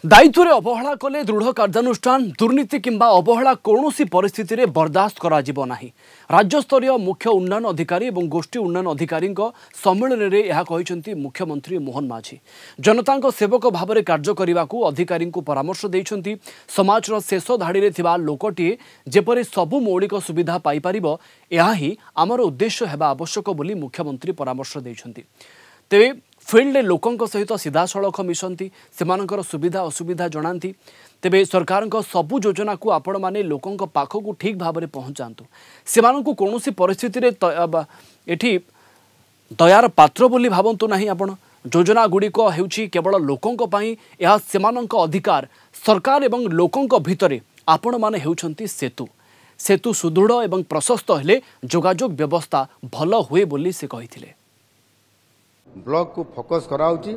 दायित्व रे अवहेला कले दृढ़ कार्यानुष्ठान दुर्नीति किंबा अवहेला कौनसी परिस्थिति रे बर्दाश्त करा जिवो नाही। राज्यस्तरीय मुख्य उन्नयन अधिकारी और गोष्ठी उन्नयन अधिकारी सम्मेलन में यह कहते मुख्यमंत्री मोहन माझी जनता सेवक भाव में कार्य करने को अधिकारी परामर्श देइछंती। समाजर शेष धाड़ी में थिबा लोकटीए जेपरि सबु मौलिक सुविधा पाई परिबो यह ही आमर उद्देश्य हेबा आवश्यक बोली मुख्यमंत्री परामर्श देइछंती। तेबे फील्ड लोकों सहित सीधा सड़क मिशंती सेमानकर सुविधा असुविधा जनाती। तेबे सरकार सबु योजना को आपण माने लोकों पाखक ठीक भाव में पहुँचातु सेमानकु कौनसी परिस्थिति रे एठी दयार पात्र बोली भावंतु नाही। आपण योजना गुड़िक हेउछि केवल लोकों पई यह सेमानक अधिकार। सरकार एवं लोकों भितरे आपण माने हेउछंती सेतु सेतु सुदृढ़ एवं प्रशस्त हेले जोगाजोग व्यवस्था भल हुए बोली से कहिथिले। ब्लॉक को फोकस कराउची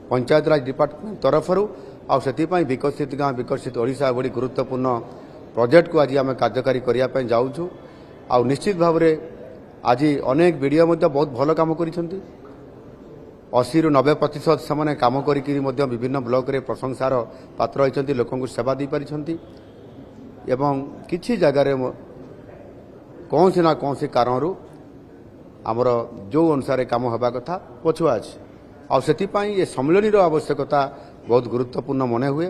पंचायत राज डिपार्टमेंट तरफ विकसित गाँव विकसित ओडिशा बड़ी गुरुत्वपूर्ण प्रोजेक्ट को आज आम कार्यकारी करने जाऊँ। आ निश्चित भाव में आज अनेक वीडियो बहुत भल कम कर 80 ରୁ 90% से कम कर विभिन्न ब्लॉक रे प्रशंसार पात्र होती लोक सेवा दे पारि किसी जगार कौन ना कौन कारण आमर जो अनुसार काम होगा कथा पछुआ अच्छे आ से सम्मिलनी आवश्यकता बहुत गुरुत्वपूर्ण मन हुए।